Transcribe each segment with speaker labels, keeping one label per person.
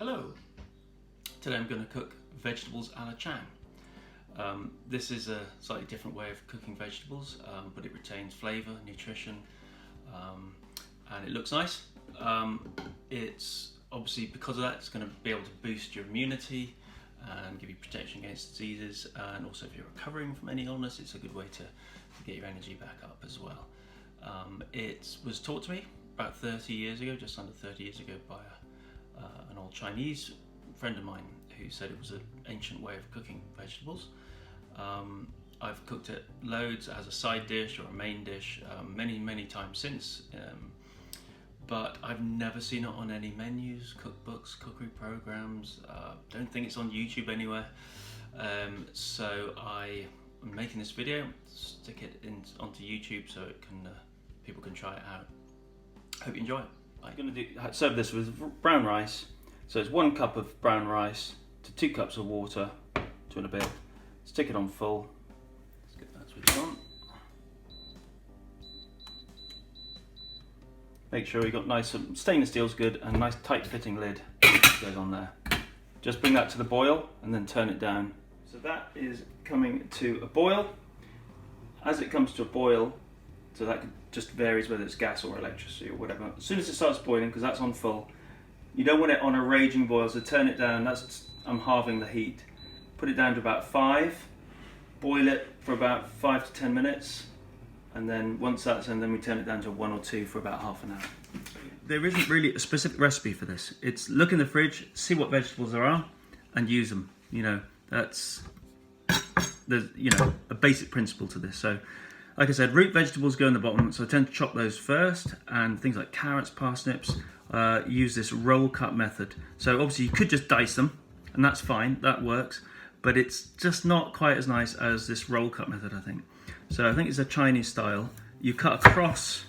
Speaker 1: Hello! Today I'm going to cook vegetables a la Chang. This is a slightly different way of cooking vegetables, but it retains flavour, nutrition, and it looks nice. It's obviously, because of that, it's going to be able to boost your immunity and give you protection against diseases, and also if you're recovering from any illness, it's a good way to get your energy back up as well. It was taught to me about 30 years ago, just under 30 years ago, by an old Chinese friend of mine who said it was an ancient way of cooking vegetables. I've cooked it loads as a side dish or a main dish many times since, but I've never seen it on any menus, cookbooks, cookery programs. Don't think it's on YouTube anywhere. So I am making this video, stick it onto YouTube so it can people can try it out. Hope you enjoy it. I'm going to serve this with brown rice. So it's 1 cup of brown rice to 2 cups of water, 2 and a bit. Stick it on full. Let's get that switched on. Make sure you've got nice, stainless steel's good, and a nice tight fitting lid goes on there. Just bring that to the boil and then turn it down. So that is coming to a boil. As it comes to a boil, so that just varies whether it's gas or electricity or whatever. As soon as it starts boiling, because that's on full, you don't want it on a raging boil, so turn it down. I'm halving the heat. Put it down to about 5. Boil it for about 5 to 10 minutes, and then once that's in, then we turn it down to 1 or 2 for about half an hour. There isn't really a specific recipe for this. It's look in the fridge, see what vegetables there are, and use them. There's a basic principle to this. So, like I said, root vegetables go in the bottom, so I tend to chop those first, and things like carrots, parsnips, use this roll cut method. So obviously you could just dice them, and that's fine, that works, but it's just not quite as nice as this roll cut method, I think. So I think it's a Chinese style. You cut across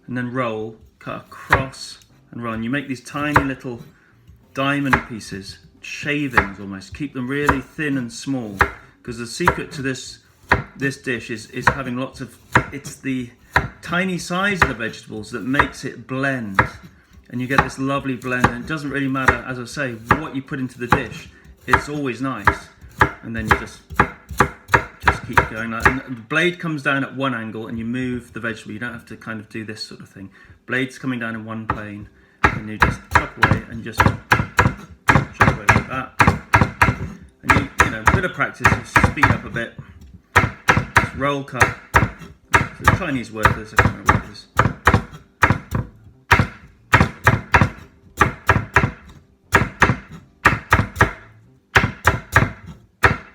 Speaker 1: and then roll, cut across and roll, and you make these tiny little diamond pieces, shavings almost. Keep them really thin and small, because the secret to this dish is having lots of, it's the tiny size of the vegetables that makes it blend, and you get this lovely blend. And it doesn't really matter, as I say, what you put into the dish, it's always nice. And then you just keep going like, and the blade comes down at one angle and you move the vegetable. You don't have to kind of do this sort of thing. Blade's coming down in one plane, and you just chop away and just chop away like that. And you know, a bit of practice, you speed up a bit. Just roll cut. It's a Chinese word for this, I can't remember what it is.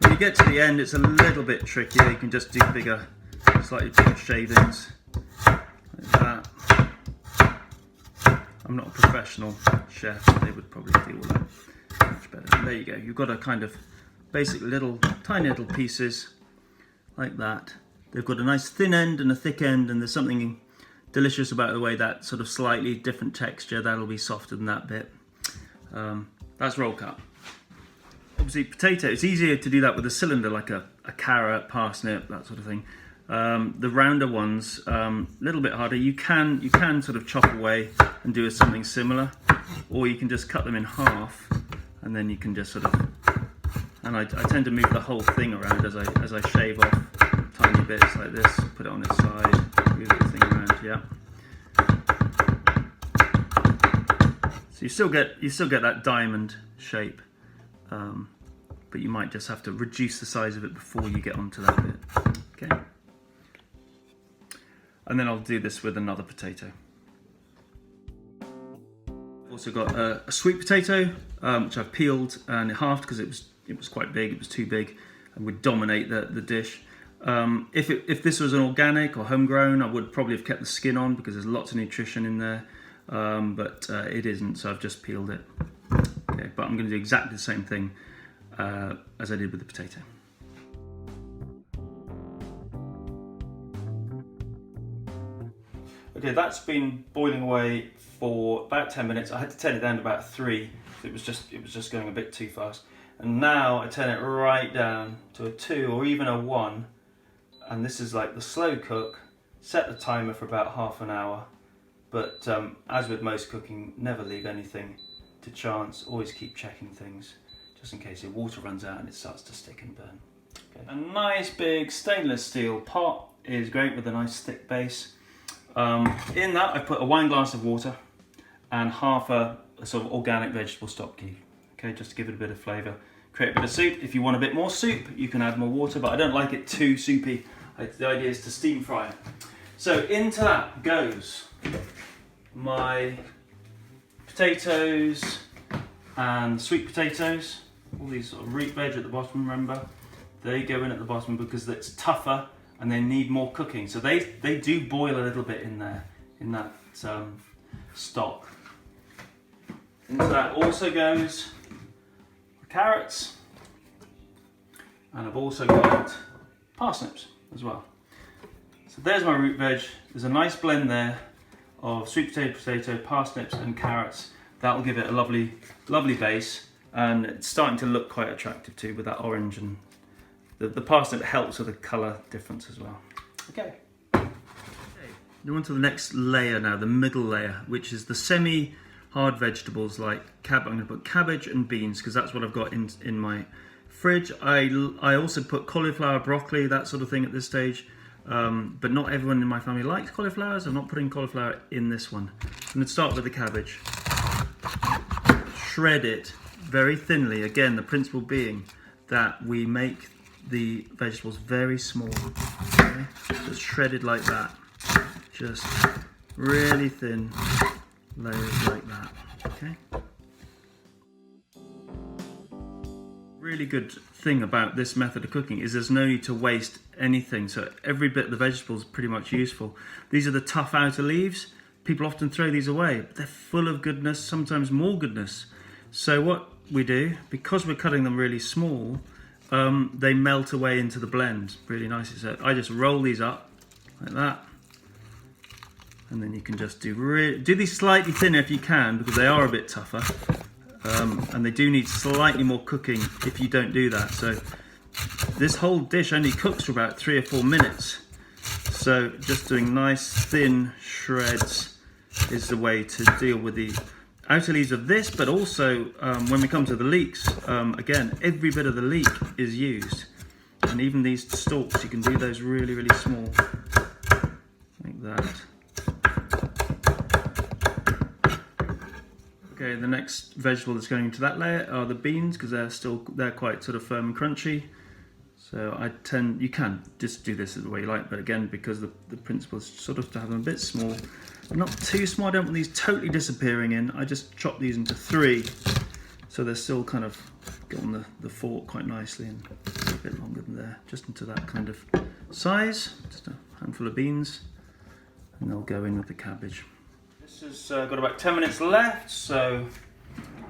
Speaker 1: When you get to the end, it's a little bit trickier. You can just do slightly bigger shavings like that. I'm not a professional chef, they would probably do all that much better. And there you go. You've got a kind of basic tiny little pieces like that. They've got a nice thin end and a thick end, and there's something delicious about the way that sort of slightly different texture. That'll be softer than that bit. That's roll cut. Obviously potato, it's easier to do that with a cylinder like a carrot, parsnip, that sort of thing. The rounder ones, a little bit harder. You can sort of chop away and do something similar, or you can just cut them in half, and then you can just sort of, and I tend to move the whole thing around as I shave off tiny bits like this, put it on its side, move the thing around, yeah. So you still get that diamond shape. But you might just have to reduce the size of it before you get onto that bit. Okay. And then I'll do this with another potato. Also got a sweet potato, which I've peeled and halved because it was quite big. It was too big and would dominate the dish. If this was an organic or homegrown, I would probably have kept the skin on because there's lots of nutrition in there. But it isn't, so I've just peeled it. Okay, but I'm going to do exactly the same thing as I did with the potato. Okay, that's been boiling away for about 10 minutes. I had to turn it down to about 3. It was just going a bit too fast. And now I turn it right down to a 2 or even a 1. And this is like the slow cook. Set the timer for about half an hour. But as with most cooking, never leave anything to chance, always keep checking things, just in case your water runs out and it starts to stick and burn. Okay. A nice big stainless steel pot is great with a nice thick base. In that I put a wine glass of water and half a sort of organic vegetable stock ghee, okay, just to give it a bit of flavour. Create a bit of soup. If you want a bit more soup, you can add more water, but I don't like it too soupy. The idea is to steam fry it. So into that goes my potatoes and sweet potatoes. All these sort of root veg at the bottom, remember? They go in at the bottom because it's tougher and they need more cooking. So they do boil a little bit in there, in that stock. Into that also goes carrots, and I've also got parsnips as well. So there's my root veg. There's a nice blend there of sweet potato, parsnips and carrots. That'll give it a lovely base, and it's starting to look quite attractive too with that orange, and the parsnip helps with the colour difference as well. Okay. Now on to the next layer now, the middle layer, which is the semi-hard vegetables like I'm going to put cabbage and beans because that's what I've got in my fridge. I also put cauliflower, broccoli, that sort of thing at this stage. But not everyone in my family likes cauliflower, so I'm not putting cauliflower in this one. I'm going to start with the cabbage. Shred it very thinly. Again, the principle being that we make the vegetables very small. Okay? Just shredded like that. Just really thin layers like that. Okay. Really good thing about this method of cooking is there's no need to waste anything, so every bit of the vegetable is pretty much useful. These are the tough outer leaves. People often throw these away, but they're full of goodness, sometimes more goodness. So what we do, because we're cutting them really small, they melt away into the blend really nicely. So I just roll these up like that, and then you can just do these slightly thinner if you can, because they are a bit tougher. And they do need slightly more cooking if you don't do that. So this whole dish only cooks for about 3 or 4 minutes. So just doing nice thin shreds is the way to deal with the outer leaves of this, but also when we come to the leeks, again, every bit of the leek is used. And even these stalks, you can do those really, really small, like that. Okay, the next vegetable that's going into that layer are the beans, because they're quite sort of firm and crunchy. So you can just do this the way you like, but again, because the principle is sort of to have them a bit small, but not too small. I don't want these totally disappearing in. I just chop these into 3, so they're still kind of go on the fork quite nicely and a bit longer than there, just into that kind of size. Just a handful of beans, and they'll go in with the cabbage. This has got about 10 minutes left, so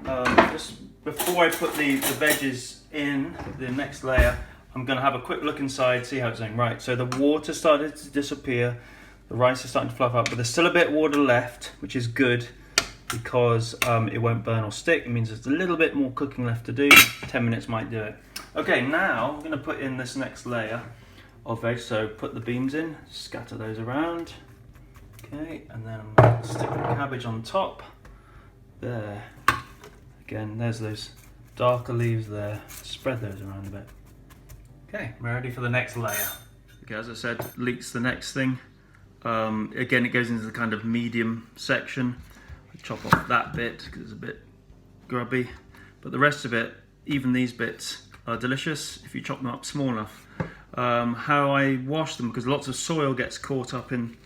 Speaker 1: just before I put the veggies in the next layer, I'm going to have a quick look inside, see how it's going. Right, so the water started to disappear, the rice is starting to fluff up, but there's still a bit of water left, which is good because it won't burn or stick. It means there's a little bit more cooking left to do. 10 minutes might do it. Okay, now I'm going to put in this next layer of veg, so put the beans in, scatter those around. Okay, and then I'm going to stick the cabbage on top. There. Again, there's those darker leaves there. Spread those around a bit. Okay, we're ready for the next layer. Okay, as I said, leeks the next thing. Again, it goes into the kind of medium section. I chop off that bit because it's a bit grubby. But the rest of it, even these bits, are delicious if you chop them up small enough. How I wash them, because lots of soil gets caught up in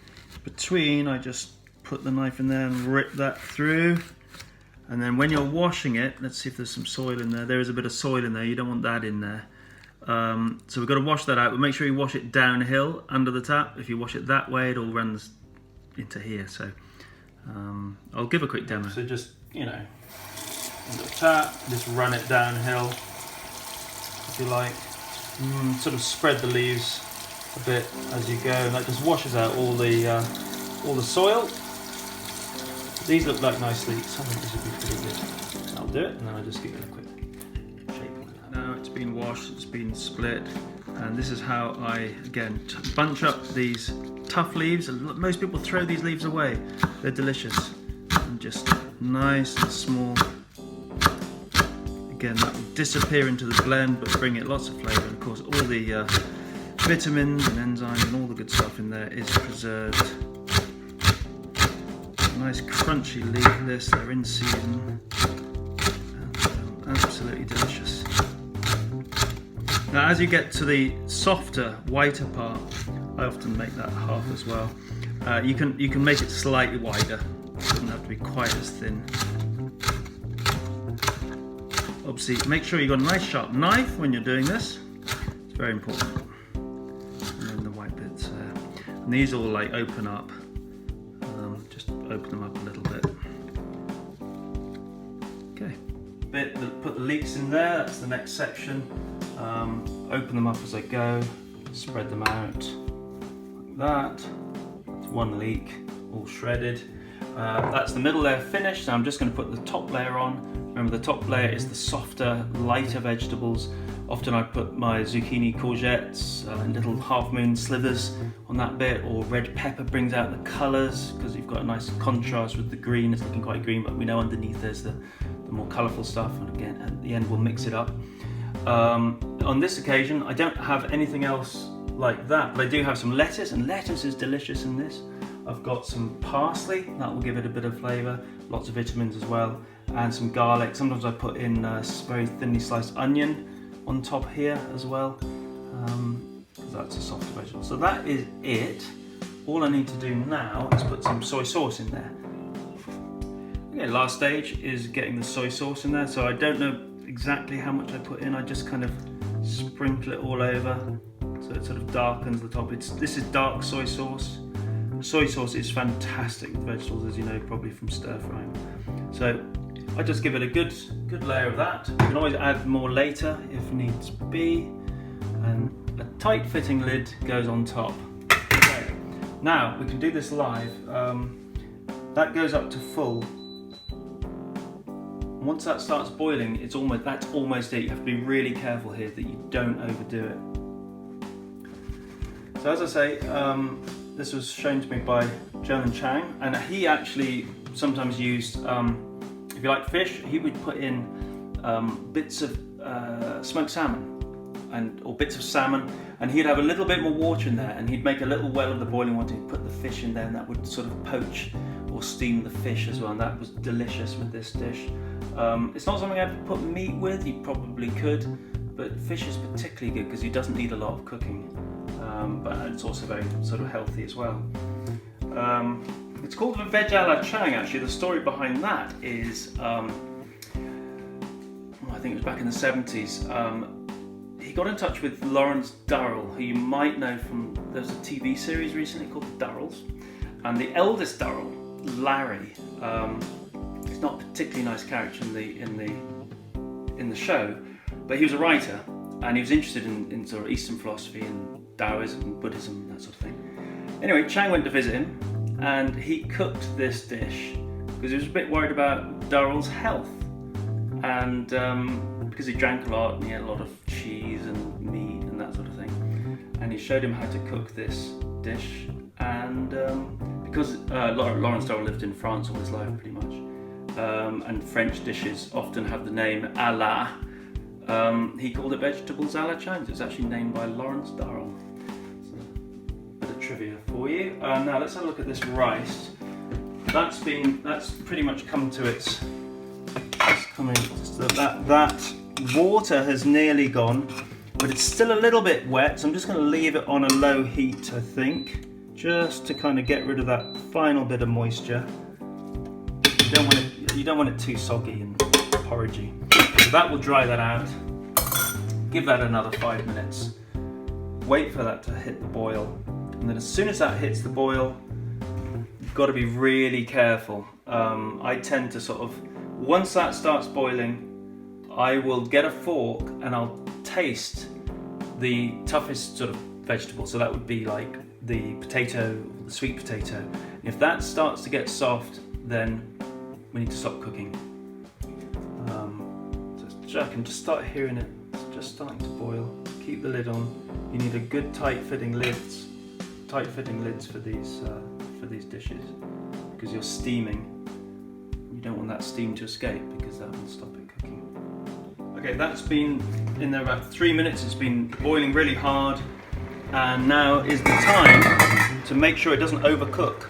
Speaker 1: between, I just put the knife in there and rip that through. And then when you're washing it, let's see if there's some soil in there. There is a bit of soil in there, you don't want that in there. So we've got to wash that out, but make sure you wash it downhill under the tap. If you wash it that way, it all runs into here. So I'll give a quick demo. So just, under the tap, just run it downhill, if you like. Sort of spread the leaves a bit as you go, and that just washes out all the soil. These look like nice leeks. I think this would be pretty good. I'll do it, and then I'll just give it a quick shake. Now it's been washed, it's been split, and this is how I, again, bunch up these tough leaves. Most people throw these leaves away. They're delicious, and just nice and small Again, that will disappear into the blend, but bring it lots of flavour. And of course, all the vitamins and enzymes and all the good stuff in there is preserved. Nice crunchy leafless, they're in season, and absolutely delicious. Now as you get to the softer, whiter part, I often make that half as well. You can make it slightly wider, it doesn't have to be quite as thin. Obviously make sure you've got a nice sharp knife when you're doing this, it's very important. And then the white bits there. And these all like open up. Just open them up a little bit. Okay. Put the leeks in there, that's the next section. Open them up as I go, spread them out like that. That's one leek, all shredded. That's the middle layer finished. Now I'm just going to put the top layer on. Remember, the top layer is the softer, lighter vegetables. Often I put my zucchini, courgettes, little half moon slivers on that bit, or red pepper brings out the colours because you've got a nice contrast with the green. It's looking quite green, but we know underneath there's the more colourful stuff, and again at the end we'll mix it up. On this occasion I don't have anything else like that, but I do have some lettuce, and lettuce is delicious in this. I've got some parsley, that will give it a bit of flavour, lots of vitamins as well, and some garlic. Sometimes I put in very thinly sliced onion on top here as well, because that's a softer vegetable. So that is it. All I need to do now is put some soy sauce in there. Okay, last stage is getting the soy sauce in there. So I don't know exactly how much I put in, I just kind of sprinkle it all over so it sort of darkens the top. This is dark soy sauce. Soy sauce is fantastic with vegetables, as you know probably from stir frying. So I just give it a good layer of that. You can always add more later if needs be, and a tight fitting lid goes on top. Okay. Now we can do this live. That goes up to full. Once that starts boiling, that's almost it. You have to be really careful here that you don't overdo it. So as I say, this was shown to me by Jolan Chang, and he actually sometimes used, if you like fish, he would put in bits of smoked salmon or bits of salmon, and he'd have a little bit more water in there, and he'd make a little well of the boiling water, he'd put the fish in there, and that would sort of poach or steam the fish as well, and that was delicious with this dish. It's not something I'd put meat with, you probably could, but fish is particularly good because he doesn't need a lot of cooking, but it's also very sort of healthy as well. It's called the Veg a la Chang actually. The story behind that is, I think it was back in the 70s, he got in touch with Lawrence Durrell, who you might know from, there's a TV series recently called The Durrells, and the eldest Durrell, Larry, he's not a particularly nice character in the show, but he was a writer and he was interested in sort of Eastern philosophy and Taoism, Buddhism, that sort of thing. Anyway, Chang went to visit him and he cooked this dish because he was a bit worried about Durrell's health, and because he drank a lot and he had a lot of cheese and meat and that sort of thing, and he showed him how to cook this dish, and because Lawrence Durrell lived in France all his life pretty much, and French dishes often have the name a la, he called it vegetables a la Chang. It's actually named by Lawrence Durrell. So, a bit of trivia for you. Now let's have a look at this rice. That's pretty much come to its. So that water has nearly gone, but it's still a little bit wet. So I'm just going to leave it on a low heat, I think, just to kind of get rid of that final bit of moisture. You don't want it too soggy and porridgey. So that will dry that out. Give that another 5 minutes. Wait for that to hit the boil, and then as soon as that hits the boil, you've got to be really careful. I tend to sort of, once that starts boiling, I will get a fork and I'll taste the toughest sort of vegetable. So that would be like the potato, the sweet potato. If that starts to get soft, then we need to stop cooking. So I can just start hearing it. It's just starting to boil. Keep the lid on. You need a good tight-fitting lids for these dishes, because you're steaming. You don't want that steam to escape because that will stop it cooking. Okay, that's been in there about 3 minutes. It's been boiling really hard, and now is the time to make sure it doesn't overcook.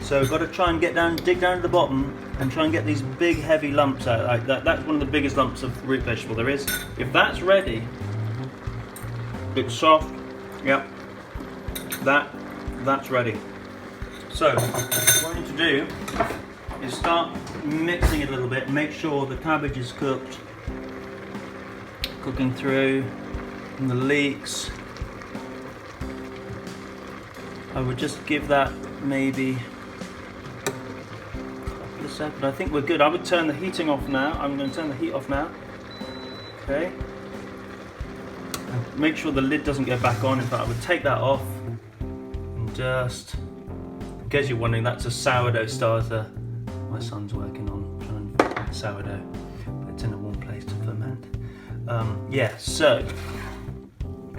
Speaker 1: So we've got to try and dig down to the bottom and try and get these big heavy lumps out like that. That's one of the biggest lumps of root vegetable there is. If that's ready, it's soft, yep, that's ready. So what I need to do is start mixing it a little bit, make sure the cabbage is cooked, cooking through, and the leeks. I would just give that maybe a couple of seconds. I think we're good. I would turn the heating off now. I'm going to turn the heat off now. Okay. And make sure the lid doesn't go back on. In fact, I would take that off and just, in case you're wondering, that's a sourdough starter my son's working on, trying to make sourdough, but it's in a warm place to ferment. Yeah, so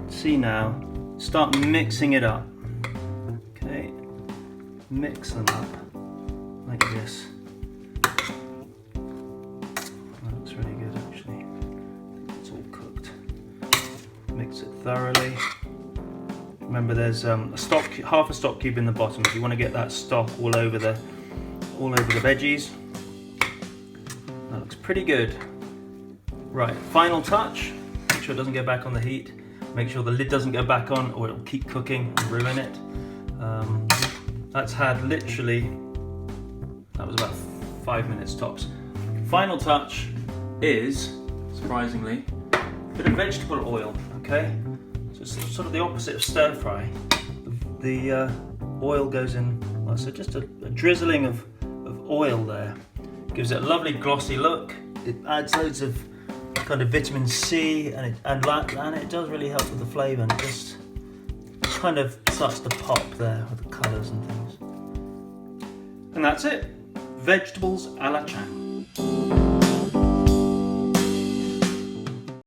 Speaker 1: see now, start mixing it up. Okay, mix them up like this. That looks really good actually. I think it's all cooked. Mix it thoroughly. Remember, there's half a stock cube in the bottom if you want to get that stock all over the veggies. That looks pretty good. Right, final touch. Make sure it doesn't go back on the heat. Make sure the lid doesn't go back on or it'll keep cooking and ruin it. That's had literally, that was about 5 minutes tops. Final touch is, surprisingly, a bit of vegetable oil, okay? So it's sort of the opposite of stir fry. The oil goes in, well, so just a drizzling of oil there. Gives it a lovely glossy look. It adds loads of kind of vitamin C and it does really help with the flavour, and it just kind of starts to pop there with the colours and things. And that's it. Vegetables a la Chang.